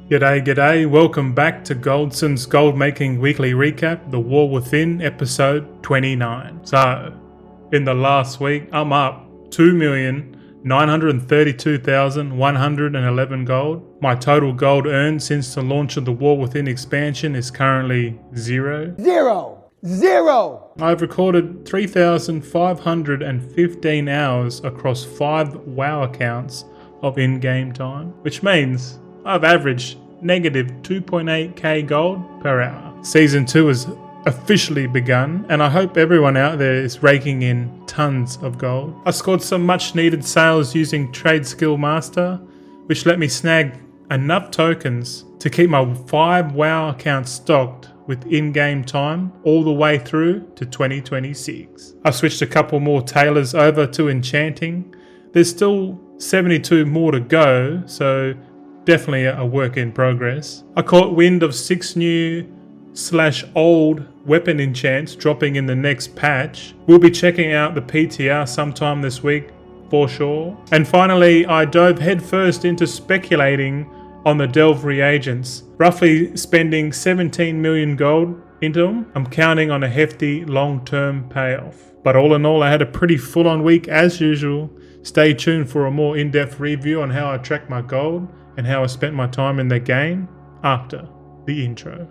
G'day, welcome back to Goldson's Gold Making Weekly Recap, The War Within, episode 29. So, in the last week, I'm up 2,932,111 gold. My total gold earned since the launch of the War Within expansion is currently zero. I've recorded 3,515 hours across 5 WoW accounts of in-game time, which means I've averaged negative 2.8k gold per hour. Season 2 has officially begun, and I hope everyone out there is raking in tons of gold. I scored some much needed sales using Trade Skill Master, which let me snag enough tokens to keep my 5 WoW accounts stocked with in-game time all the way through to 2026. I've switched a couple more tailors over to enchanting. There's still 72 more to go, so definitely a work in progress. I caught wind of 6 new / old weapon enchants dropping in the next patch. We'll be checking out the PTR sometime this week for sure. And finally, I dove headfirst into speculating on the Delve reagents, roughly spending 17 million gold into them. I'm counting on a hefty long-term payoff. But all in all, I had a pretty full-on week as usual. Stay tuned for a more in-depth review on how I track my gold and how I spent my time in the game after the intro.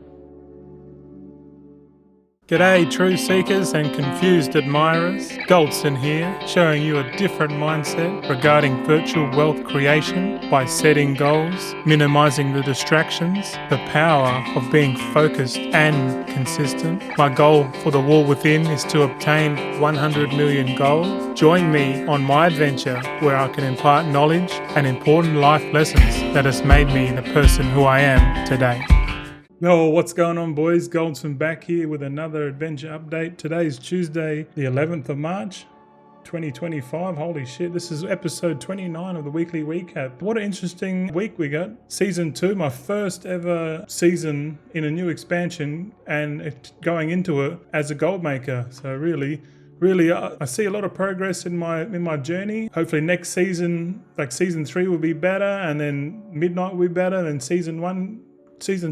G'day true seekers and confused admirers, Goldson here, showing you a different mindset regarding virtual wealth creation by setting goals, minimizing the distractions, the power of being focused and consistent. My goal for the War Within is to obtain 100 million gold. Join me on my adventure where I can impart knowledge and important life lessons that has made me the person who I am today. Yo, what's going on, boys? Goldsman back here with another adventure update. Today's Tuesday, the 11th of March, 2025. Holy shit, this is episode 29 of the weekly recap. What an interesting week we got. Season 2, my first ever season in a new expansion, and going into it as a gold maker. So really, I see a lot of progress in my journey. Hopefully next season, like season 3 will be better, and then Midnight will be better, and then season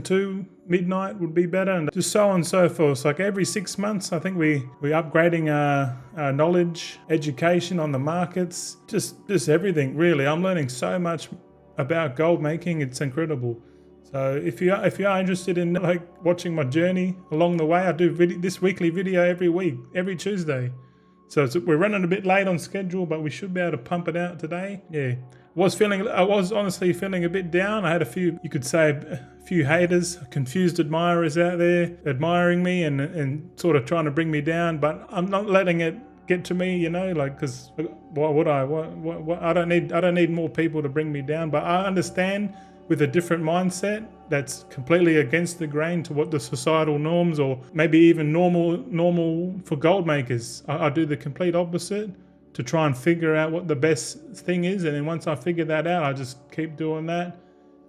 2 Midnight would be better, and just so on and so forth. So like every 6 months, I think we're upgrading our knowledge, education on the markets, just everything really. I'm learning so much about gold making. It's incredible. So if you are interested in like watching my journey along the way, I do this weekly video every week, every Tuesday. So we're running a bit late on schedule, but we should be able to pump it out today. Yeah. I was honestly feeling a bit down. I had a few haters, confused admirers out there admiring me and sort of trying to bring me down, but I'm not letting it get to me, because why would I? What I don't need more people to bring me down, but I understand with a different mindset that's completely against the grain to what the societal norms, or maybe even normal for gold makers. I do the complete opposite to try and figure out what the best thing is, and then once I figure that out, I just keep doing that,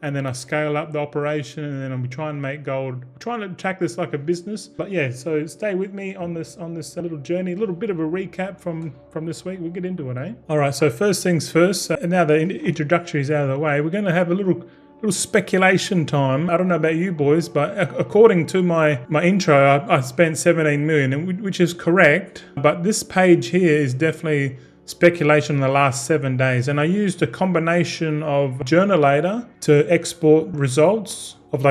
and then I scale up the operation, and then I'm trying to make gold. I'm trying to track this like a business. But yeah, so stay with me on this little journey, a little bit of a recap from this week. We'll get into it, eh? All right, so first things first, now the introductory is out of the way, we're going to have a little speculation time. I don't know about you boys, but according to my intro, I spent 17 million, which is correct. But this page here is definitely speculation in the last 7 days. And I used a combination of Journalator to export results of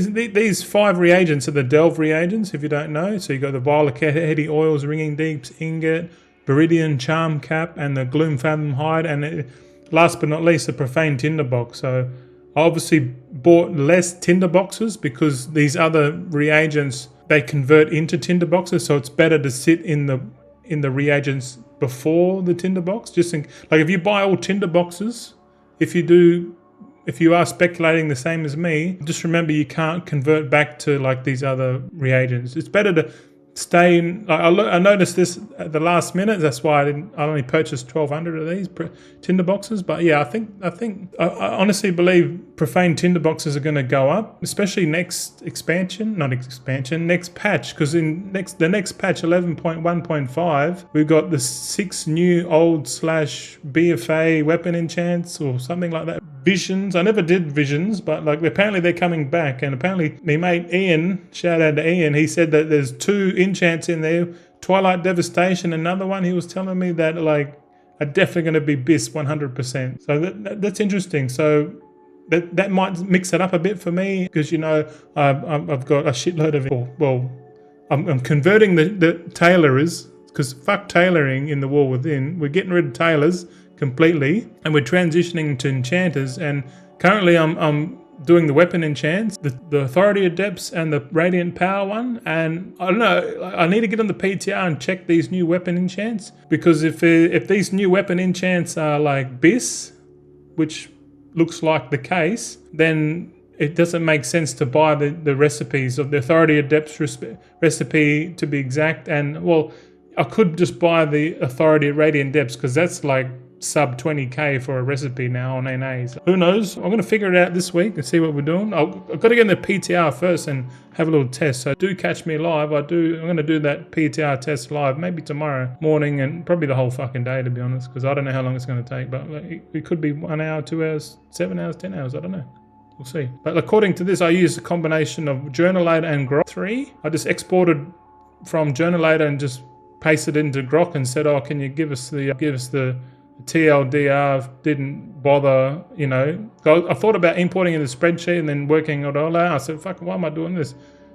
these 5 reagents are the Delve reagents, if you don't know. So you got the Violet Heady Oils, Ringing Deeps, Ingot, Viridian Charm Cap, and the Gloom Fathom Hide, and last but not least, the Profane Tinderbox. So I obviously bought less tinderboxes because these other reagents, they convert into tinderboxes. So it's better to sit in the reagents before the tinderbox. Like if you buy all tinderboxes, if you are speculating the same as me, just remember you can't convert back to like these other reagents. It's better to stay in. I noticed this at the last minute. That's why I only purchased 1,200 of these tinderboxes. But yeah, I honestly believe profane tinderboxes are going to go up, especially next next patch. Because the next patch 11.1.5, we've got the 6 new old / BFA weapon enchants or something like that. visions. I never did visions, but like apparently they're coming back, and apparently my mate Ian, shout out to Ian, he said that there's 2 enchants in there, Twilight Devastation, another one. He was telling me that like are definitely going to be BIS 100%. So that's interesting. So that might mix it up a bit for me, because you know I've got a shitload of it. Well, I'm converting the tailorers, because fuck tailoring in the War Within. We're getting rid of tailors completely, and we're transitioning to enchanters. And currently I'm doing the weapon enchants, the Authority Adepts and the Radiant Power one. And I don't know, I need to get on the PTR and check these new weapon enchants, because if these new weapon enchants are like BIS, which looks like the case, then it doesn't make sense to buy the recipes of the Authority Adepts recipe, to be exact. And well, I could just buy the Authority Radiant Depths, because that's like sub 20k for a recipe now on NAs. Who knows? I'm going to figure it out this week and see what we're doing. I've got to get in the PTR first and have a little test. So do catch me live. I'm going to do that PTR test live, maybe tomorrow morning, and probably the whole fucking day, to be honest, because I don't know how long it's going to take. But like, it could be 1 hour, 2 hours, 7 hours, 10 hours. I don't know. We'll see. But according to this, I used a combination of Journalator and Grok 3. I just exported from Journalator and just pasted into Grok and said, "Oh, can you give us the TLDR?" Didn't bother, you know. I thought about importing in the spreadsheet and then working it all out. I said, "Fuck, why am I doing this?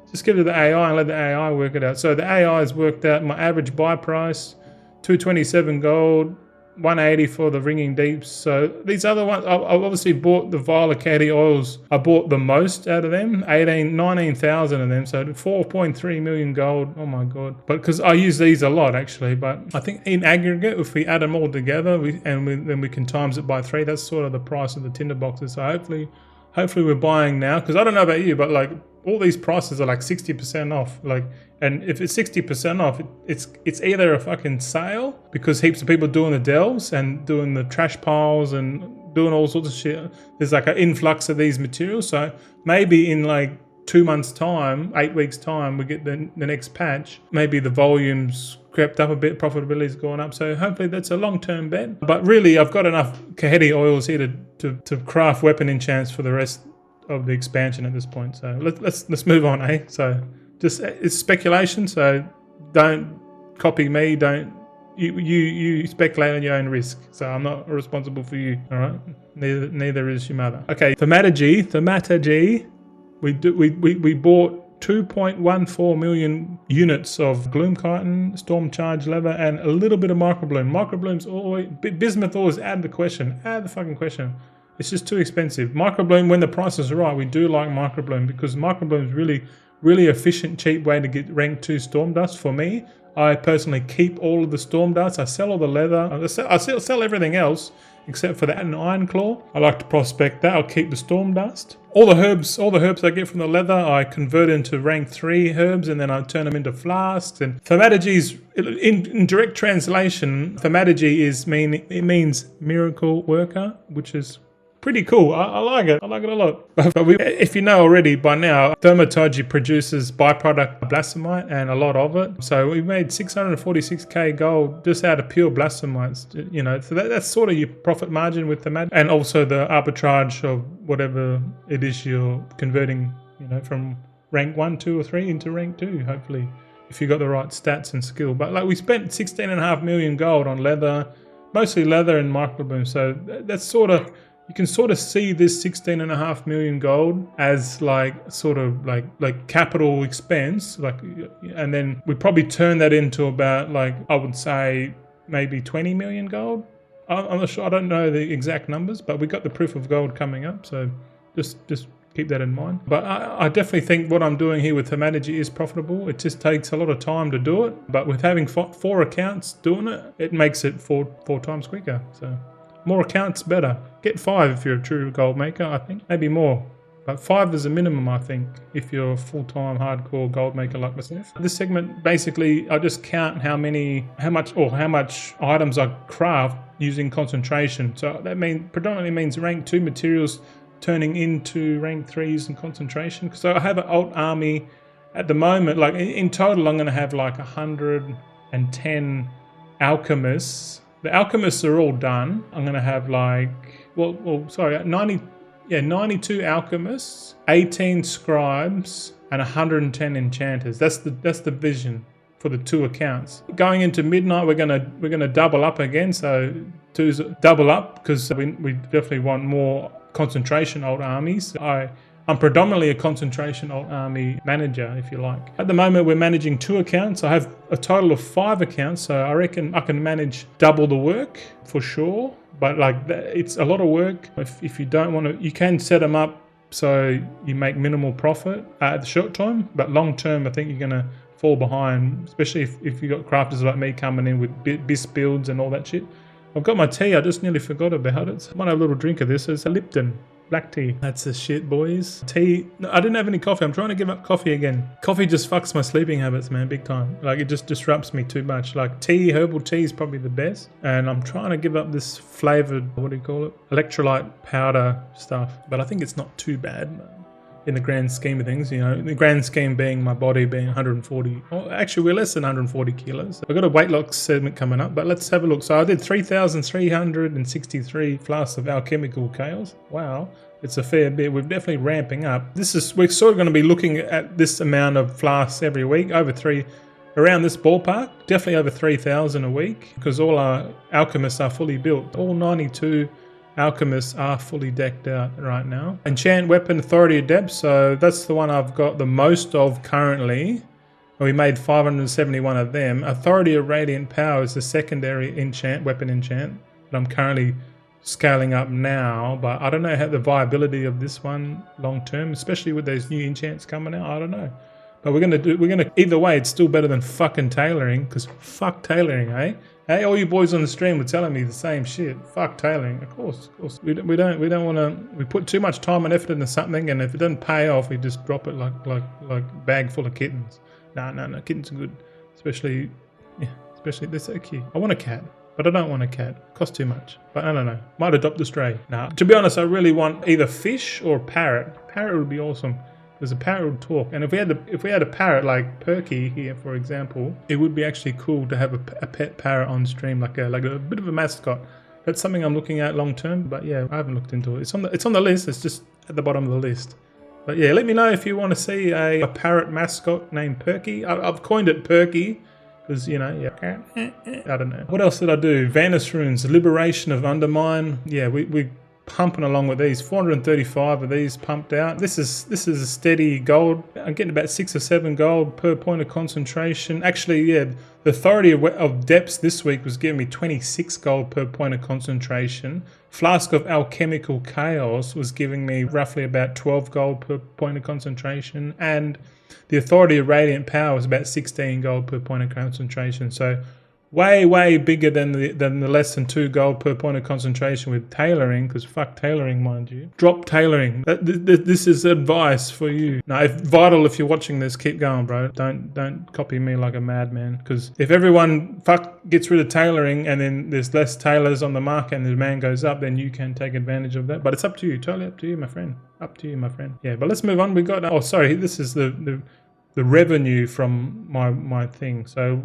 Just give it to the AI and let the AI work it out." So the AI has worked out my average buy price, 227 gold. 180 for the Ringing Deeps. So these other ones, I've obviously bought the Violet Caddy oils. I bought the most out of them, 19,000 of them. So 4.3 million gold. Oh my God. But because I use these a lot actually, but I think in aggregate, if we add them all together, then we can times it by 3. That's sort of the price of the tinderboxes. So hopefully we're buying now, because I don't know about you, but like all these prices are like 60% off. Like, and if it's 60% off, it's either a fucking sale, because heaps of people doing the delves and doing the trash piles and doing all sorts of shit. There's like an influx of these materials. So maybe in like 2 months' time, 8 weeks' time, we get the next patch. Maybe the volumes crept up a bit, profitability's gone up. So hopefully that's a long-term bet. But really, I've got enough Kaheti oils here to craft weapon enchants for the rest of the expansion at this point. So let's move on, eh? So just it's speculation. So don't copy me. Don't you speculate on your own risk. So I'm not responsible for you. All right. Neither is your mother. Okay. Thaumaturgy. We bought 2.14 million units of Gloom Chitin, Storm Charge Leather, and a little bit of Microbloom. Microbloom's always, bismuth always add the fucking question. It's just too expensive. Microbloom, when the price is right, we do like Microbloom, because Microbloom is really efficient, cheap way to get rank 2 Storm Dust. For me, I personally keep all of the Storm Dust. I sell all the leather. I sell everything else except for that and Iron Claw. I like to prospect that. I'll keep the Storm Dust. All the herbs I get from the leather, I convert into rank 3 herbs, and then I turn them into flasks. And Thaumaturgy, in direct translation, Thaumaturgy means miracle worker, which is pretty cool. I like it. I like it a lot. But if you know already by now, Thaumaturgy produces byproduct blasphemite and a lot of it. So we made 646k gold just out of pure blasphemites. You know, so that's sort of your profit margin with Thaumaturgy, and also the arbitrage of whatever it is you're converting. You know, from rank 1, 2, or 3 into rank 2. Hopefully, if you got the right stats and skill. But like we spent 16.5 million gold on leather, mostly leather and Microbloom. So that's sort of. You can sort of see this 16.5 million gold as like sort of like capital expense, like, and then we probably turn that into about like, I would say maybe 20 million gold. I'm not sure. I don't know the exact numbers, but we got the proof of gold coming up, so just keep that in mind. But I definitely think what I'm doing here with Thaumaturgy is profitable. It just takes a lot of time to do it, but with having 4 accounts doing it, it makes it four times quicker. So. More accounts, better. Get 5 if you're a true gold maker, I think. Maybe more. But 5 is a minimum, I think, if you're a full-time hardcore gold maker like myself. This segment, basically, I just count how much items I craft using concentration. So that predominantly means rank 2 materials turning into rank 3s in concentration. So I have an alt army at the moment. Like in total, I'm going to have like 110 alchemists The alchemists are all done. I'm going to have like, sorry, 92 alchemists, 18 scribes, and 110 enchanters. That's the vision for the 2 accounts. Going into midnight, we're gonna double up again. So two's double up because we definitely want more concentration alt armies. I'm predominantly a concentration alt army manager, if you like. At the moment, we're managing 2 accounts. I have a total of 5 accounts, so I reckon I can manage double the work for sure. But like, it's a lot of work. If you don't want to, you can set them up so you make minimal profit at the short term, but long term, I think you're gonna fall behind, especially if you got crafters like me coming in with BIS builds and all that shit. I've got my tea. I just nearly forgot about it. I might have a little drink of this. It's a Lipton. Black tea. That's the shit, boys. Tea. No, I didn't have any coffee. I'm trying to give up coffee again. Coffee just fucks my sleeping habits, man, big time. Like, it just disrupts me too much. Like, herbal tea is probably the best. And I'm trying to give up this flavored, what do you call it? Electrolyte powder stuff. But I think it's not too bad, man, in the grand scheme of things, you know, the grand scheme being my body being 140, actually we're less than 140 kilos. I've got a weight loss segment coming up, but let's have a look. So I did 3,363 flasks of alchemical chaos. Wow, it's a fair bit. We're definitely ramping up. We're sort of going to be looking at this amount of flasks every week, around this ballpark, definitely over 3,000 a week, because all our alchemists are fully built. All 92 alchemists are fully decked out right now. Enchant Weapon Authority Adept, so that's the one I've got the most of currently. We made 571 of them. Authority of Radiant Power is the secondary weapon enchant that I'm currently scaling up now, but I don't know how the viability of this one long term, especially with those new enchants coming out. I don't know. But either way, it's still better than fucking tailoring, because fuck tailoring, eh? Hey, all you boys on the stream were telling me the same shit. Fuck tailoring, of course. We don't want to. We put too much time and effort into something, and if it doesn't pay off, we just drop it like bag full of kittens. No, kittens are good, especially they're so cute. I want a cat, but I don't want a cat. It costs too much. But I don't know. Might adopt a stray. Nah. To be honest, I really want either fish or parrot. Parrot would be awesome. Because a parrot would talk, and if we had a parrot like Perky here, for example, it would be actually cool to have a pet parrot on stream, like a bit of a mascot. That's something I'm looking at long term, but yeah, I haven't looked into it. It's on the list. It's just at the bottom of the list. But yeah, let me know if you want to see a parrot mascot named Perky. I've coined it Perky because, you know, yeah, I don't know. What else did I do? Vanus Runes, Liberation of Undermine. Yeah, we pumping along with these. 435 of these pumped out. This is a steady gold. I'm getting about 6 or 7 gold per point of concentration. Actually, yeah, the Authority of Depths this week was giving me 26 gold per point of concentration. Flask of Alchemical Chaos was giving me roughly about 12 gold per point of concentration, and the Authority of Radiant Power was about 16 gold per point of concentration. So way bigger than the less than 2 gold per point of concentration with tailoring, because fuck tailoring, mind you. Drop tailoring. This is advice for you. Now, if you're watching this, keep going, bro. Don't copy me like a madman, because if everyone gets rid of tailoring and then there's less tailors on the market and the demand goes up, then you can take advantage of that. But it's up to you. Totally up to you, my friend. Up to you, my friend. Yeah, but let's move on. This is the revenue from my thing. So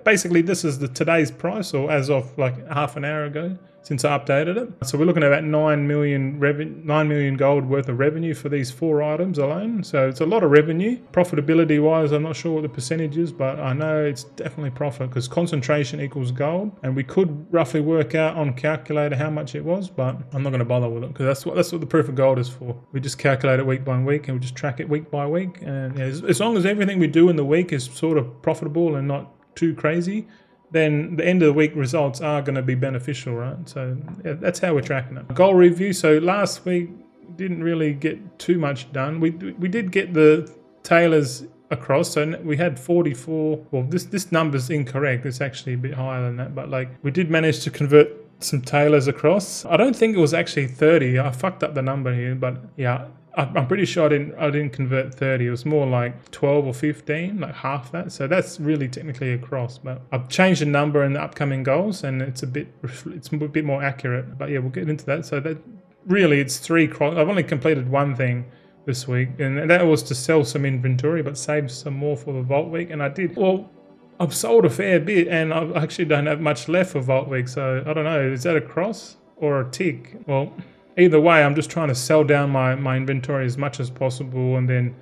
basically this is today's price, or as of like half an hour ago since I updated it. So we're looking at about 9 million gold worth of revenue for these 4 items alone. So it's a lot of revenue. Profitability wise, I'm not sure what the percentage is, but I know it's definitely profit, because concentration equals gold, and we could roughly work out on calculator how much it was, but I'm not going to bother with it, because that's what the proof of gold is for. We just calculate it week by week, and we just track it week by week, and yeah, as long as everything we do in the week is sort of profitable and not too crazy, then the end of the week results are going to be beneficial, right? So yeah, that's how we're tracking it. Goal review. So last week didn't really get too much done. We did get the tailors across, so we had 44. Well, this number's incorrect. It's actually a bit higher than that, but like we did manage to convert some tailors across. I don't think it was actually 30. I fucked up the number here, but yeah, I'm pretty sure I didn't convert 30. It was more like 12 or 15, like half that. So that's really technically across. But I've changed the number in the upcoming goals, and it's a bit more accurate. But yeah, we'll get into that. So that really it's 3 cross. I've only completed one thing this week, and that was to sell some inventory, but save some more for the vault week. And I did. Well, I've sold a fair bit, and I actually don't have much left for Vault Week, so I don't know, is that a cross or a tick? Well, either way, I'm just trying to sell down my inventory as much as possible, and then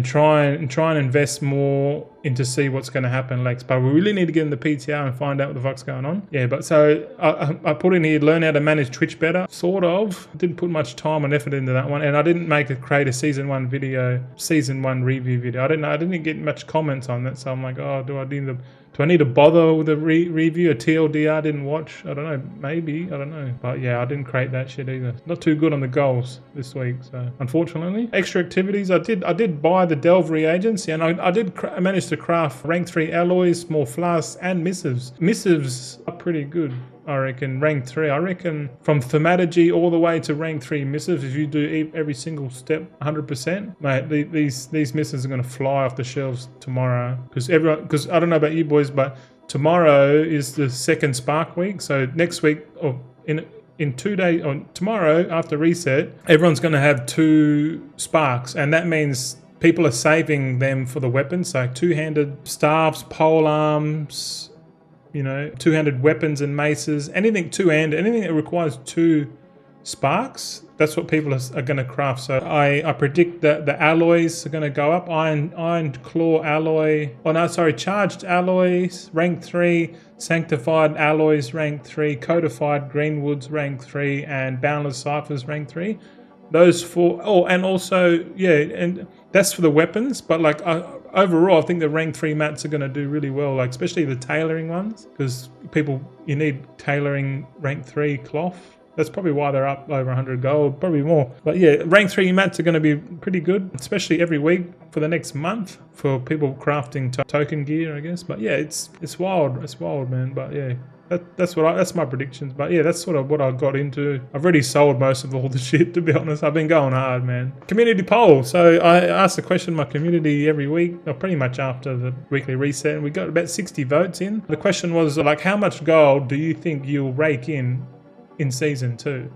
try and invest more into see what's going to happen next. But we really need to get in the PTR and find out what the fuck's going on. Yeah, but so I put in here, learn how to manage Twitch better. Sort of. Didn't put much time and effort into that one, and I didn't create a season 1 video, season 1 review video. I didn't get much comments on that, so I'm like, oh, do I need to bother with a review? A TLDR didn't watch? I don't know. Maybe. I don't know. But yeah, I didn't create that shit either. Not too good on the goals this week, so unfortunately. Extra activities. I did buy the Delve reagents, and I did manage to craft rank 3 alloys, more flasks, and missives. Missives are pretty good. I reckon rank 3. I reckon from Thaumaturgy all the way to rank 3 missives, if you do every single step 100%, mate, these missives are going to fly off the shelves tomorrow. Because I don't know about you boys, but tomorrow is the second Spark week. So next week, or in 2 days, or tomorrow after reset, everyone's going to have 2 Sparks, and that means people are saving them for the weapons. So 2-handed staffs, pole arms, you know, 2-handed weapons and maces, anything 2-handed, anything that requires 2 sparks, that's what people are going to craft. So I predict that the alloys are going to go up. Iron claw alloy, charged alloys rank 3, sanctified alloys rank 3, codified greenwoods rank 3, and boundless ciphers rank 3. Those 4. Oh, and also, yeah, and that's for the weapons, but like overall, I think the rank 3 mats are going to do really well, like especially the tailoring ones, because you need tailoring rank 3 cloth. That's probably why they're up over 100 gold, probably more. But yeah, rank 3 mats are going to be pretty good, especially every week for the next month for people crafting token gear, I guess. But yeah, it's wild. It's wild, man. But yeah. That's my predictions. But yeah, that's sort of what I got into. I've already sold most of all the shit, to be honest. I've been going hard, man. Community poll. So I asked the question in my community every week, or pretty much after the weekly reset, and we got about 60 votes in. The question was like, how much gold do you think you'll rake in season 2?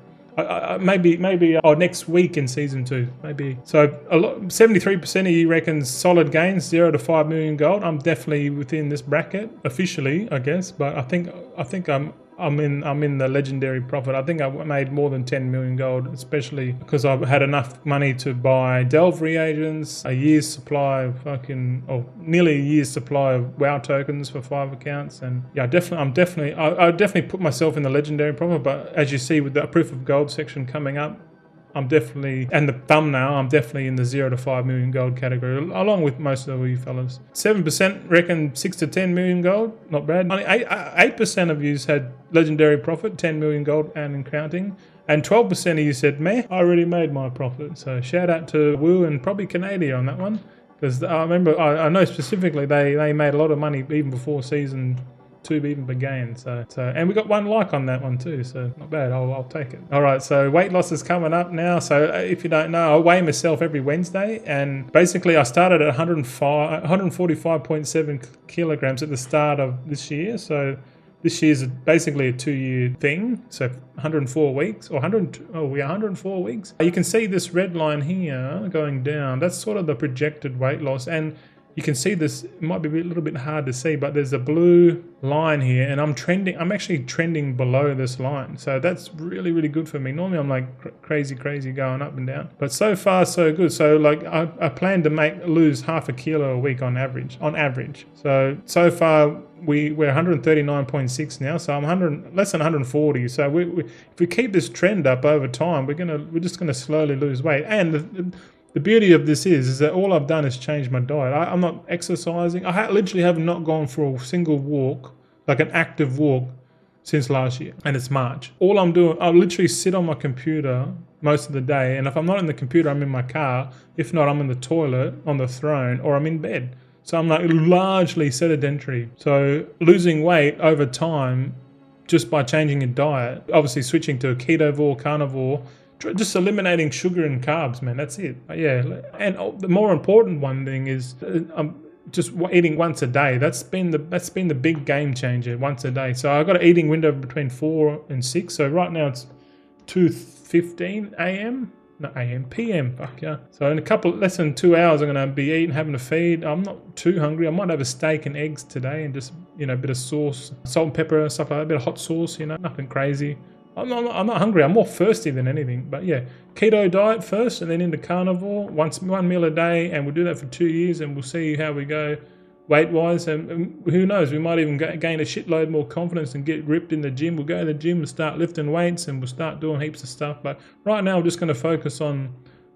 Maybe next week in season 2, maybe. So 73% of you reckons solid gains, 0 to 5 million gold. I'm definitely within this bracket officially, I guess. But I think I'm in the legendary profit. I think I made more than 10 million gold, especially because I've had enough money to buy Delve reagents, a year's supply of nearly a year's supply of WoW tokens for 5 accounts, and yeah, I definitely put myself in the legendary profit. But as you see with the proof of gold section coming up, I'm definitely, and the thumbnail, I'm definitely in the 0 to 5 million gold category, along with most of you fellas. 7% reckon 6 to 10 million gold, not bad. Only 8% of you had legendary profit, 10 million gold and counting. And 12% of you said, meh, I already made my profit. So shout out to Woo and probably Canada on that one. Because I remember, I know specifically they made a lot of money even before season 2 even began. So and we got 1 like on that one too, so not bad. I'll take it. All right, so weight loss is coming up now. So if you don't know, I weigh myself every Wednesday, and basically I started at 145.7 kilograms at the start of this year. So this year's basically a 2-year thing, so 104 weeks, or 104 weeks. You can see this red line here going down. That's sort of the projected weight loss, and you can see this, it might be a little bit hard to see, but there's a blue line here, and I'm actually trending below this line. So that's really, really good for me. Normally I'm like crazy going up and down, but so far so good. So like I plan to lose half a kilo a week on average. So far we're 139.6 now, so I'm less than 140. So if we keep this trend up over time, we're just gonna slowly lose weight. And the beauty of this is that all I've done is change my diet. I'm not exercising. I literally have not gone for a single walk, like an active walk, since last year, and it's March. All I'm doing, I literally sit on my computer most of the day, and if I'm not in the computer, I'm in my car. If not, I'm in the toilet, on the throne, or I'm in bed. So I'm like largely sedentary. So losing weight over time, just by changing your diet, obviously switching to a ketovore, carnivore, just eliminating sugar and carbs, man. That's it. Yeah, and the more important one thing is just eating once a day. That's been the big game changer. Once a day. So I got an eating window between 4 and 6. So right now it's 2:15 a.m. No, AM, PM, fuck yeah. So in less than 2 hours, I'm going to be eating, having a feed. I'm not too hungry. I might have a steak and eggs today and just, a bit of sauce, salt and pepper and stuff like that, a bit of hot sauce, nothing crazy. I'm not hungry. I'm more thirsty than anything. But yeah, keto diet first and then into carnivore, one meal a day, and we'll do that for 2 years and we'll see how we go weight-wise, and who knows, we might even gain a shitload more confidence and get ripped in the gym. We'll go to the gym and start lifting weights and we'll start doing heaps of stuff. But right now, we're just going to focus on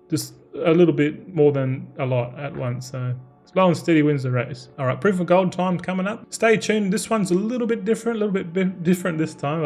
just a little bit more than a lot at once. So slow and steady wins the race. All right, proof of gold time coming up. Stay tuned. This one's a little bit different, different this time.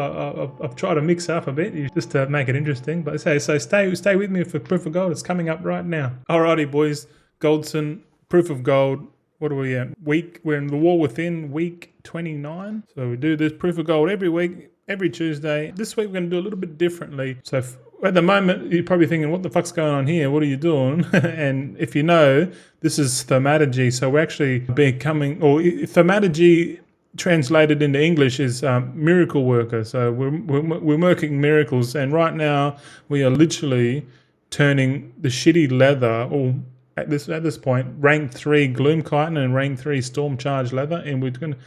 I've tried to mix up a bit just to make it interesting. But so stay with me for proof of gold. It's coming up right now. Alrighty, boys. Goldson, proof of gold. What are we at? We're in the War Within, week 29. So we do this proof of gold every week, every Tuesday. This week we're going to do a little bit differently. So at the moment, you're probably thinking, what the fuck's going on here? What are you doing? And if you know, this is Thaumaturgy. So we're actually becoming, or Thaumaturgy translated into English is miracle worker. So we're working miracles. And right now, we are literally turning the shitty leather, or at this point, rank 3 Gloom Chitin and rank 3 Storm Charge leather, and we're going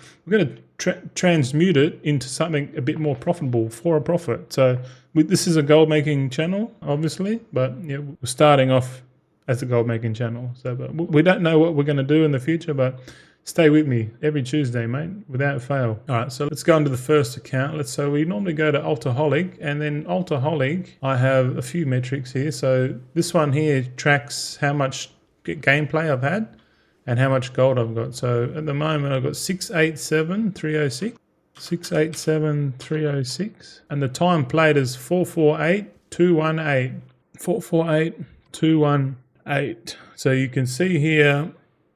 to transmute it into something a bit more profitable for a profit. So this is a gold making channel, obviously, but yeah, we're starting off as a gold making channel. So, but we don't know what we're going to do in the future, but stay with me every Tuesday, mate, without fail. All right, so let's go into the first account. So we normally go to Alcoholic, and then Alcoholic, I have a few metrics here. So this one here tracks how much gameplay I've had and how much gold I've got. So at the moment I've got 687,306, 687,306, and the time played is 448,218, 448,218. So you can see here,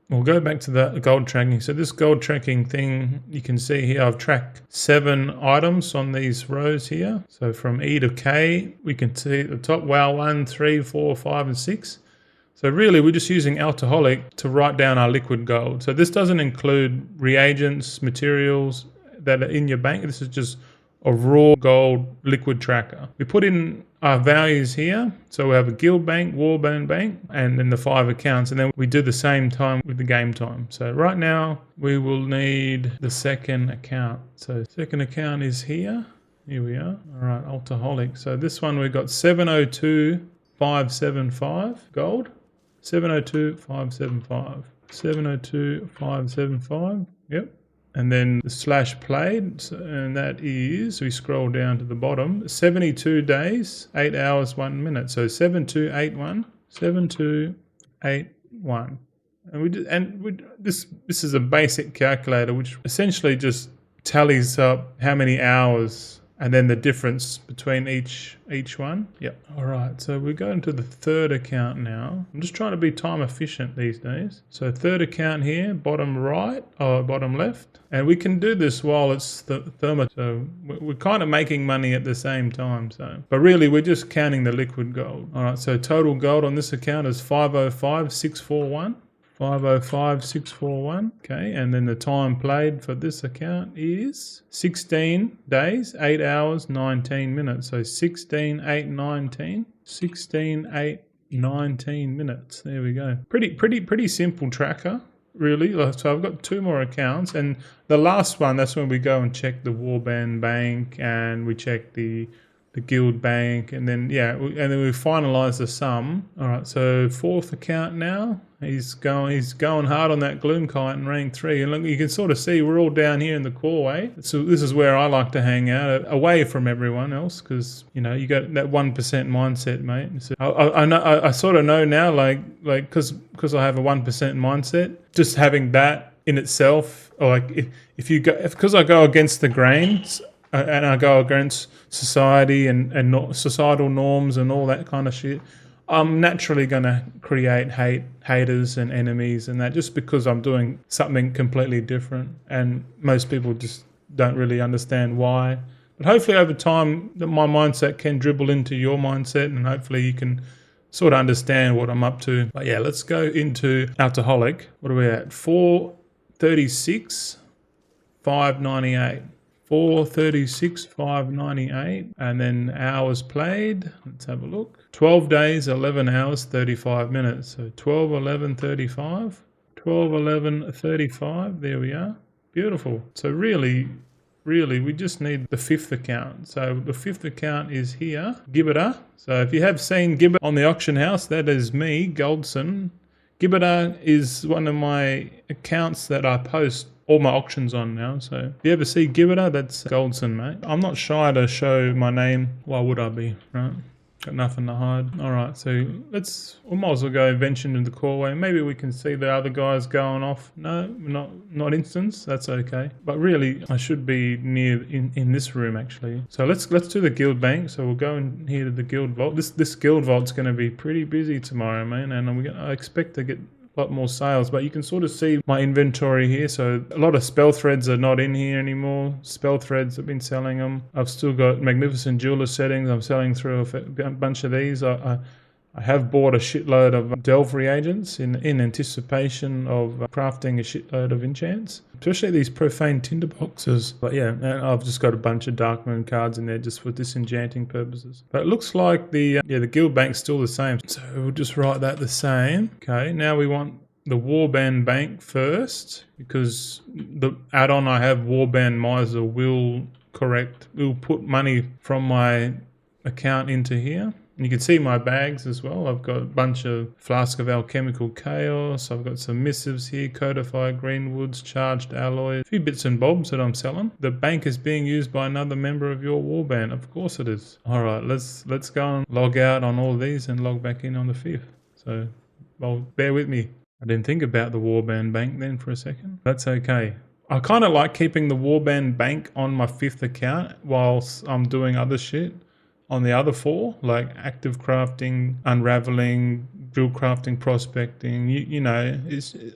we'll go back to the gold tracking. So this gold tracking thing, you can see here I've tracked 7 items on these rows here. So from E to K, we can see at the top, wow, 1, 3, 4, 5 and 6. So really, we're just using Alcoholic to write down our liquid gold. So this doesn't include reagents, materials that are in your bank. This is just a raw gold liquid tracker. We put in our values here. So we have a guild bank, warband bank, and then the 5 accounts. And then we do the same time with the game time. So right now, we will need the second account. So second account is here. Here we are. All right, Alcoholic. So this one, we've got 702,575 gold. 702,575. 702,575. Yep. And then the slash played, and that is, we scroll down to the bottom, 72 days, 8 hours, 1 minute. So 7281. 7281. And this is a basic calculator which essentially just tallies up how many hours and then the difference between each one. Yep. All right, so we go into the third account now. I'm just trying to be time efficient these days. So third account here, bottom right or bottom left. And we can do this while it's the Thaumaturgy. So we're kind of making money at the same time. But really, we're just counting the liquid gold. All right, so total gold on this account is 505,641. 505,641. Okay, and then the time played for this account is 16 days, 8 hours, 19 minutes. So 16, 8, 19. 16, 8, 19 minutes. There we go. Pretty simple tracker, really. So I've got 2 more accounts, and the last one, that's when we go and check the warband bank and we check the guild bank, and then we finalize the sum. All right, so 4th account now. He's going hard on that Gloom Chitin rank 3, and look, you can sort of see we're all down here in the core. So this is where I like to hang out, away from everyone else, because you got that 1% mindset, mate. So I sort of know now, like because I have a 1% mindset, just having that in itself, or like because I go against the grains. And I go against society and societal norms and all that kind of shit, I'm naturally going to create haters and enemies and that, just because I'm doing something completely different. And most people just don't really understand why. But hopefully over time, my mindset can dribble into your mindset, and hopefully you can sort of understand what I'm up to. But yeah, let's go into Alcoholic. What are we at? 436, 598. 436,598, and then hours played. Let's have a look. 12 days, 11 hours, 35 minutes. So 12, 11, 35. 12, 11, 35. There we are. Beautiful. So really, we just need the 5th account. So the 5th account is here, Gibbeta. So if you have seen Gibbeta on the auction house, that is me, Goldson. Gibbeta is one of my accounts that I post all my auctions on now. So if you ever see Gibbeta, that's Goldson, mate. I'm not shy to show my name. Why would I be, right? Got nothing to hide. All right, so we might as well go venture into the causeway. Maybe we can see the other guys going off. No, not instance. That's okay. But really, I should be near in this room actually. So let's do the guild bank. So we'll go in here to the guild vault. This guild vault's going to be pretty busy tomorrow, man, and I expect to get a lot more sales, but you can sort of see my inventory here. So a lot of spell threads are not in here anymore. Spell threads, I've been selling them. I've still got magnificent jeweler settings. I'm selling through a bunch of these. I have bought a shitload of delve reagents in anticipation of crafting a shitload of enchants, especially these profane tinderboxes. But yeah, I've just got a bunch of Dark Moon cards in there just for disenchanting purposes. But it looks like the guild bank's still the same, so we'll just write that the same. Okay, now we want the Warband bank first, because the add-on I have, Warband Miser, will put money from my account into here. And you can see my bags as well. I've got a bunch of Flask of Alchemical Chaos. I've got some missives here, Codified Greenwoods, Charged Alloy, a few bits and bobs that I'm selling. The bank is being used by another member of your warband. Of course it is. All right, let's go and log out on all of these and log back in on the 5th. So, well, bear with me. I didn't think about the warband bank then for a second. That's okay. I kind of like keeping the warband bank on my 5th account whilst I'm doing other shit on the other 4, like active crafting, unraveling, drill crafting, prospecting. You know,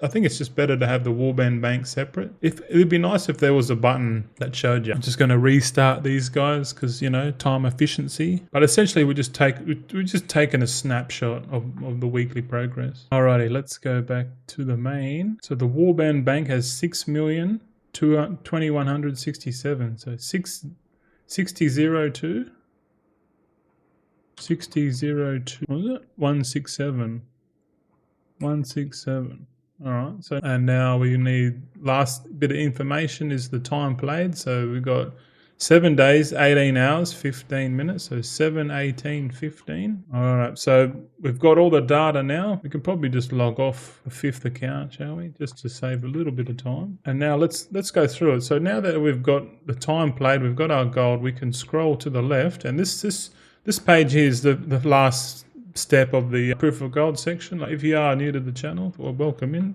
I think it's just better to have the warband bank separate. It'd be nice if there was a button that showed you. I'm just going to restart these guys because, you know, time efficiency. But essentially we're just taking a snapshot of the weekly progress. Alrighty, let's go back to the main. So the warband bank has 6,2,167. So 6002. 6002, what was it? 167. 167. Alright, so and now we need last bit of information is the time played. So we've got 7 days, 18 hours, 15 minutes. So 7, 18, 15. Alright, so we've got all the data now. We can probably just log off the 5th account, shall we? Just to save a little bit of time. And now let's go through it. So now that we've got the time played, we've got our gold, we can scroll to the left, and this page here is the last step of the Proof of Gold section. Like if you are new to the channel, well, welcome in,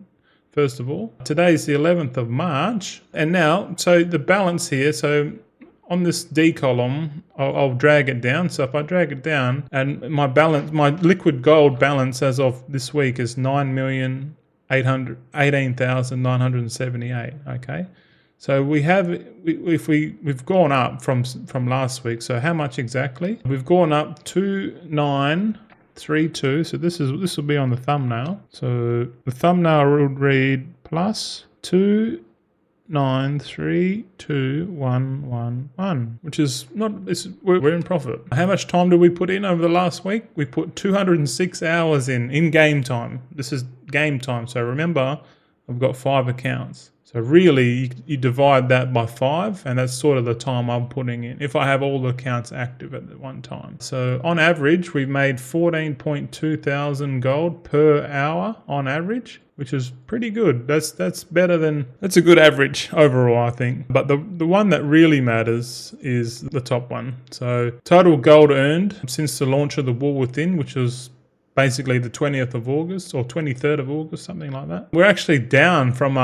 first of all. Today's the 11th of March. And now, so the balance here, so on this D column, I'll drag it down. So if I drag it down, and my liquid gold balance as of this week is 9,818,978, okay? So we've gone up from last week. So how much exactly? We've gone up 2932. So this will be on the thumbnail. So the thumbnail would read plus 2932,111, which is not. We're in profit. How much time did we put in over the last week? We put 206 hours in game time. This is game time. So remember, I've got 5 accounts. So really, you divide that by 5, and that's sort of the time I'm putting in, if I have all the accounts active at one time. So on average, we've made 14.2 thousand gold per hour on average, which is pretty good. That's a good average overall, I think. But the one that really matters is the top one. So total gold earned since the launch of the War Within, which was basically the 20th of August or 23rd of August, something like that. We're actually down from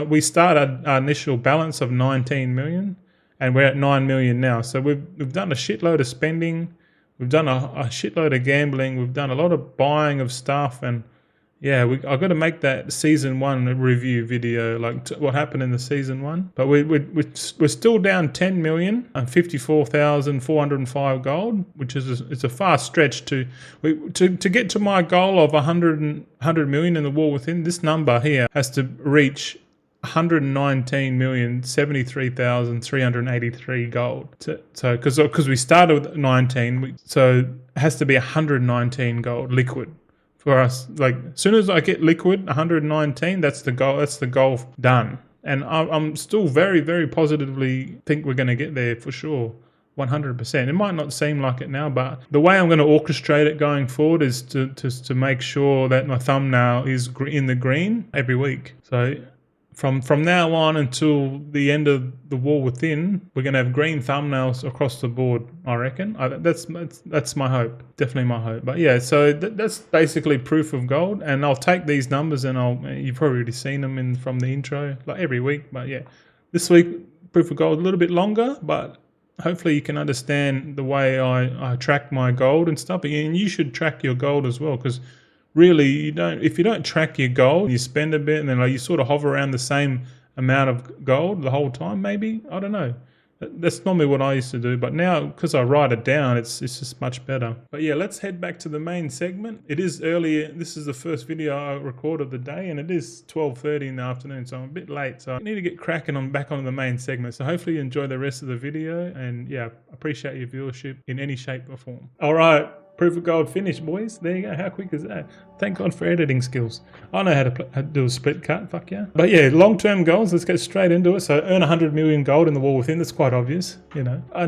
we started our initial balance of 19 million and we're at 9 million now. So we've done a shitload of spending. We've done a shitload of gambling. We've done a lot of buying of stuff, and yeah, I've got to make that season 1 review video, like what happened in the season 1. But we're still down 10 million and 54,405 gold, which is it's a fast stretch to get to my goal of 100 million in the War Within. This number here has to reach 119,073,383 gold. So because we started with 19, so it has to be 119 gold liquid for us. Like as soon as I get liquid 119, that's the goal. That's the goal done. And I'm still very, very positively think we're going to get there for sure. 100%. It might not seem like it now, but the way I'm going to orchestrate it going forward is to make sure that my thumbnail is in the green every week. So from now on until the end of the War Within, we're going to have green thumbnails across the board, I reckon. That's my hope. Definitely my hope. But yeah, so that's basically proof of gold. And I'll take these numbers and you've probably already seen them from the intro, like every week. But yeah, this week, proof of gold, a little bit longer, but hopefully you can understand the way I track my gold and stuff. And you should track your gold as well, because really if you don't track your gold, you spend a bit and then you sort of hover around the same amount of gold the whole time, maybe. I don't know. That's normally what I used to do, but now because I write it down, it's just much better. But yeah, let's head back to the main segment. It is early. This is the first video I recorded of the day, and it is 12:30 in the afternoon, so I'm a bit late. So I need to get cracking back on the main segment. So hopefully you enjoy the rest of the video, and yeah, appreciate your viewership in any shape or form. All right. Proof of gold finished, boys. There you go. How quick is that? Thank God for editing skills. I know how to do a split cut. Fuck yeah. But yeah, long-term goals. Let's get straight into it. So earn 100 million gold in the War Within. That's quite obvious, you know. I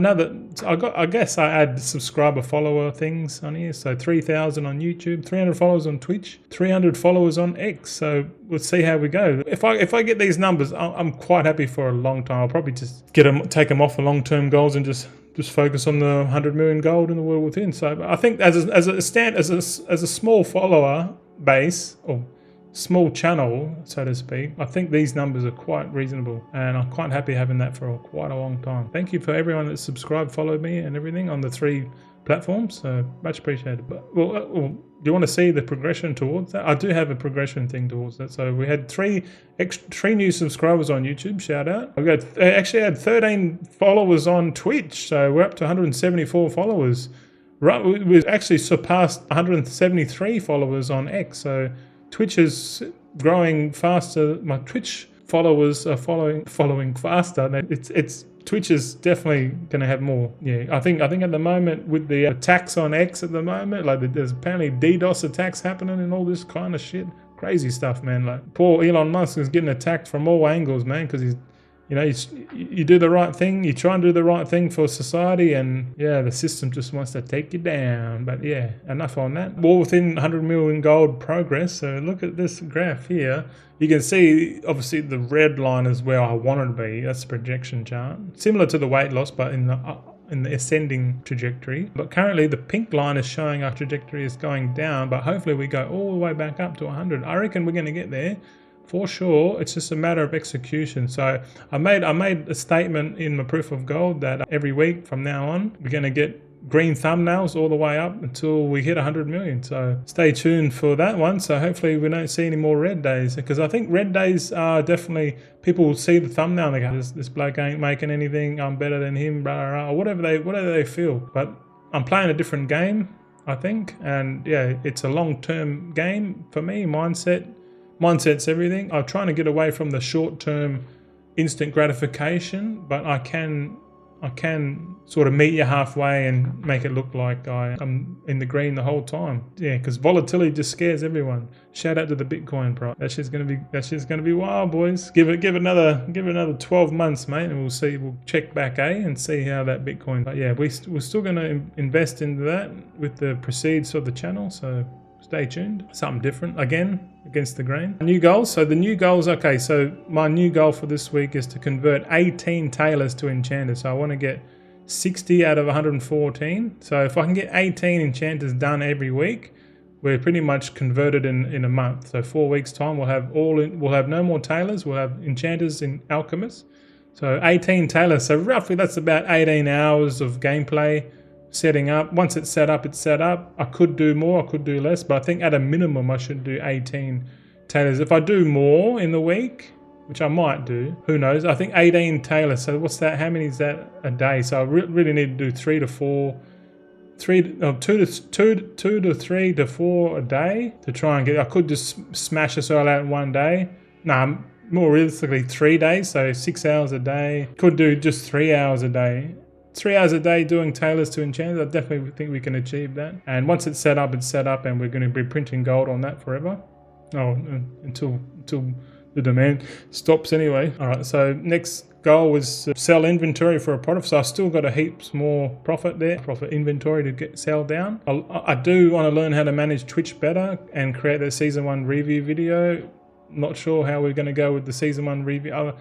guess I add subscriber follower things on here. So 3,000 on YouTube, 300 followers on Twitch, 300 followers on X. So we'll see how we go. If I get these numbers, I'm quite happy for a long time. I'll probably just take them off for long-term goals and just focus on the 100 million gold in the War Within. So I think as a small follower base or small channel, so to speak, I think these numbers are quite reasonable, and I'm quite happy having that for quite a long time. Thank you for everyone that subscribed, followed me, and everything on the 3 platforms. So much appreciated. But well, do you want to see the progression towards that? I do have a progression thing towards that. So we had three new subscribers on YouTube. Shout out. We actually had 13 followers on Twitch. So we're up to 174 followers. Right, we actually surpassed 173 followers on X. So Twitch is growing faster. My Twitch followers are following faster. It's Twitch is definitely going to have more. Yeah, I think at the moment with the attacks on X at the moment, like there's apparently DDoS attacks happening and all this kind of shit, crazy stuff, man. Like poor Elon Musk is getting attacked from all angles, man, because he's, you know, you do the right thing, you try and do the right thing for society, and yeah, the system just wants to take you down. But yeah, enough on that. War Within 100 million gold progress. So look at this graph here. You can see, obviously, the red line is where I wanted to be. That's the projection chart. Similar to the weight loss, but in the ascending trajectory. But currently, the pink line is showing our trajectory is going down, but hopefully we go all the way back up to 100. I reckon we're going to get there. For sure, it's just a matter of execution. So I made a statement in my proof of gold that every week from now on, we're going to get green thumbnails all the way up until we hit 100 million. So stay tuned for that one. So hopefully we don't see any more red days, because I think red days are definitely, people will see the thumbnail and they go, this bloke ain't making anything, I'm better than him, blah, blah, blah, or whatever they feel. But I'm playing a different game, I think. And yeah, it's a long-term game for me. Mindset's everything. I'm trying to get away from the short-term instant gratification, but I can sort of meet you halfway and make it look like I'm in the green the whole time. Yeah, because volatility just scares everyone. Shout out to the Bitcoin price. That shit's gonna be wild, boys. Give it another 12 months, mate, and we'll see. We'll check back, and see how that Bitcoin. But yeah, we're still gonna invest into that with the proceeds of the channel. So stay tuned. Something different again against the grain. New goals. So the new goals. Okay, so my new goal for this week is to convert 18 tailors to enchanters. So I want to get 60 out of 114. So if I can get 18 enchanters done every week, we're pretty much converted in a month. So 4 weeks time, we'll have no more tailors. We'll have enchanters and alchemists. So 18 tailors. So roughly that's about 18 hours of gameplay. Setting up. Once it's set up, it's set up. I could do more, I could do less, but I think at a minimum I should do 18 tailors. If I do more in the week, which I might do, who knows, I think 18 tailors. So what's that? How many is that a day? So I really need to do 2 to 3 to 4 a day to try and get. I could just smash this all out in one day. Nah, more realistically 3 days, so 6 hours a day. Could do just 3 hours a day. 3 hours a day doing tailors to enchanters. I definitely think we can achieve that. And once it's set up, and we're going to be printing gold on that forever. Oh, until the demand stops anyway. All right, so next goal was sell inventory for a product. So I still got a heaps more profit there, profit inventory to get sell down. I do want to learn how to manage Twitch better and create a season 1 review video. Not sure how we're going to go with the season 1 review.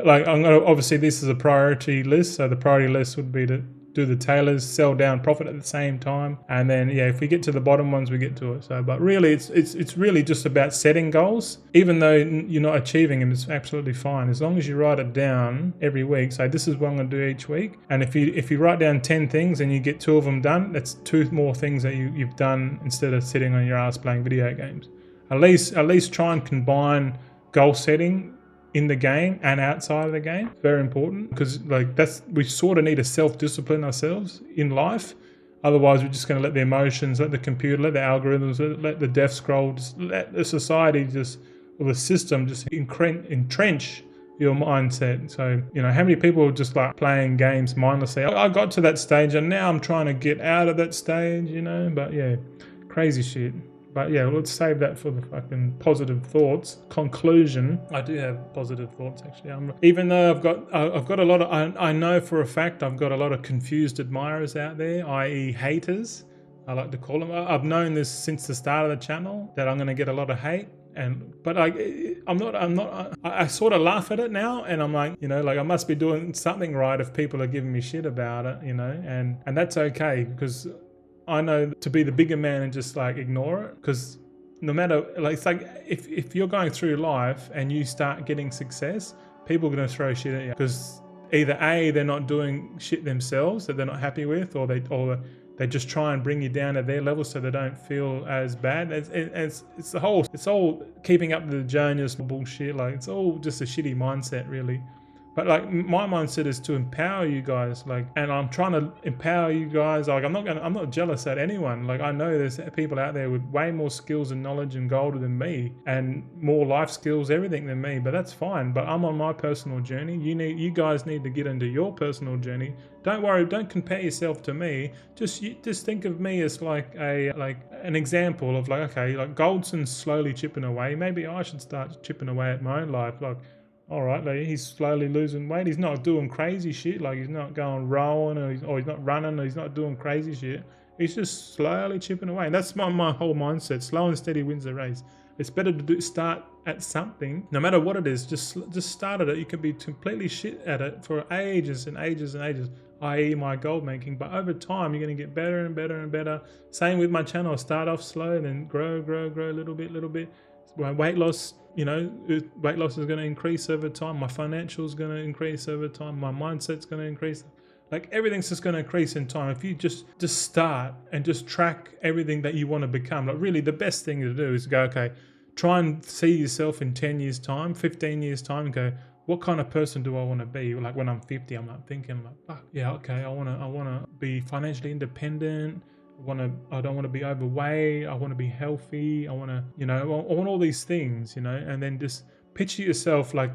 Like, I'm gonna, obviously this is a priority list, so the priority list would be to do the tailors, sell down, profit at the same time, and then yeah, if we get to the bottom ones, we get to it. So, but really, it's really just about setting goals. Even though you're not achieving them, it's absolutely fine as long as you write it down every week. So this is what I'm going to do each week, and if you write down 10 things and you get 2 of them done, that's 2 more things that you've done instead of sitting on your ass playing video games. At least try and combine goal setting in the game and outside of the game. Very important, because like we sort of need to self-discipline ourselves in life. Otherwise, we're just going to let the emotions, let the computer, let the algorithms, let the death scroll, just let the society or the system just entrench your mindset. So, you know, how many people are just like playing games mindlessly? I got to that stage and now I'm trying to get out of that stage, you know, but yeah, crazy shit. But yeah, let's save that for the fucking positive thoughts. Conclusion. I do have positive thoughts actually. Even though I've got a lot of, I know for a fact I've got a lot of confused admirers out there, i.e. haters, I like to call them. I've known this since the start of the channel that I'm going to get a lot of hate. But like, I sort of laugh at it now, and I'm like, you know, like I must be doing something right if people are giving me shit about it, you know, and that's okay, because I know to be the bigger man and just like ignore it, because no matter, like, it's like if you're going through life and you start getting success, people are going to throw shit at you, because either A, they're not doing shit themselves that they're not happy with, or they just try and bring you down to their level so they don't feel as bad. It's all keeping up the Jonas bullshit. Like, it's all just a shitty mindset, really. But like, my mindset is to empower you guys, like, and I'm trying to empower you guys. Like, I'm not jealous at anyone. Like, I know there's people out there with way more skills and knowledge and gold than me, and more life skills, everything than me. But that's fine. But I'm on my personal journey. You guys need to get into your personal journey. Don't worry. Don't compare yourself to me. Just think of me as like an example of like, okay, like Goldson's slowly chipping away. Maybe I should start chipping away at my own life. Like, all right, like he's slowly losing weight. He's not doing crazy shit. Like, he's not going rowing, or he's not running, or he's not doing crazy shit. He's just slowly chipping away. And that's my whole mindset. Slow and steady wins the race. It's better to start at something, no matter what it is. Just start at it. You can be completely shit at it for ages and ages and ages, i.e. my gold making. But over time, you're going to get better and better and better. Same with my channel. Start off slow and then grow little bit. My weight loss, you know, weight loss is going to increase over time. My financial is going to increase over time. My mindset's going to increase. Like, everything's just going to increase in time. If you just start and just track everything that you want to become. Like, really, the best thing to do is go, okay, try and see yourself in 10 years time, 15 years time, and go, what kind of person do I want to be? Like, when I'm 50, I'm like thinking like, fuck, yeah, okay, I want to be financially independent. I don't want to be overweight. I want to be healthy. I want to, you know, I want all these things, you know, and then just picture yourself like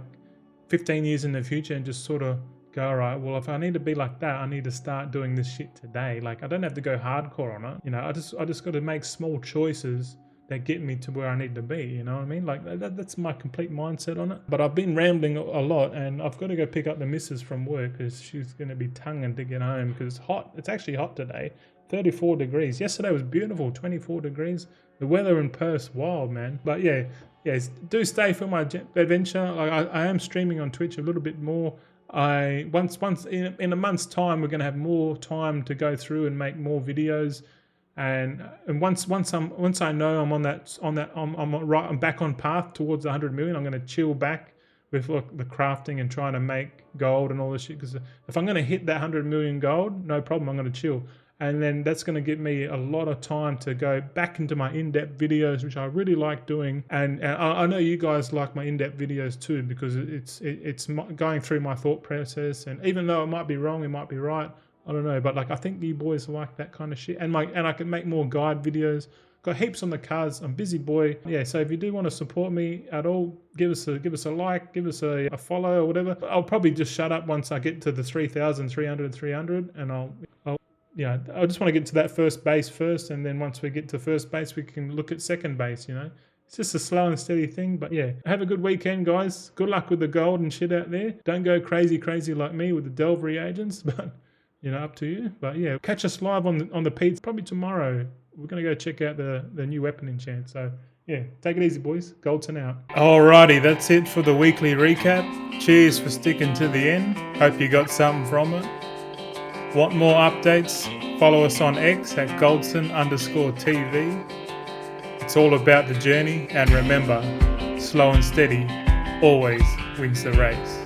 15 years in the future and just sort of go, all right, well, if I need to be like that, I need to start doing this shit today. Like, I don't have to go hardcore on it. You know, I just got to make small choices that get me to where I need to be, you know what I mean? Like, that's my complete mindset on it. But I've been rambling a lot, and I've got to go pick up the missus from work, because she's going to be tonguing to get home, because it's hot. It's actually hot today. 34 degrees. Yesterday was beautiful, 24 degrees. The weather in Perth's wild, man. But yeah, do stay for my adventure. Like, I am streaming on Twitch a little bit more. Once in a month's time, we're going to have more time to go through and make more videos. And once I know I'm back on path towards 100 million, I'm going to chill back with like the crafting and trying to make gold and all this shit. Because if I'm going to hit that 100 million gold, no problem, I'm going to chill. And then that's going to give me a lot of time to go back into my in-depth videos, which I really like doing. And I know you guys like my in-depth videos too, because it's going through my thought process. And even though it might be wrong, it might be right, I don't know. But like, I think you boys like that kind of shit. And I can make more guide videos, got heaps on the cards. I'm busy boy. Yeah, so if you do want to support me at all, give us a like, give us a follow or whatever. I'll probably just shut up once I get to the 3,300, and I'll I just want to get to that first base first, and then once we get to first base, we can look at second base, It's just a slow and steady thing, but yeah. Have a good weekend, guys. Good luck with the gold and shit out there. Don't go crazy like me with the delve reagents, but, up to you. But yeah, catch us live on the Pete's probably tomorrow. We're going to go check out the new weapon enchant. So yeah, take it easy, boys. Goldson out. Alrighty, that's it for the weekly recap. Cheers for sticking to the end. Hope you got something from it. Want more updates? Follow us on X at Goldson_TV. It's all about the journey, and remember, slow and steady always wins the race.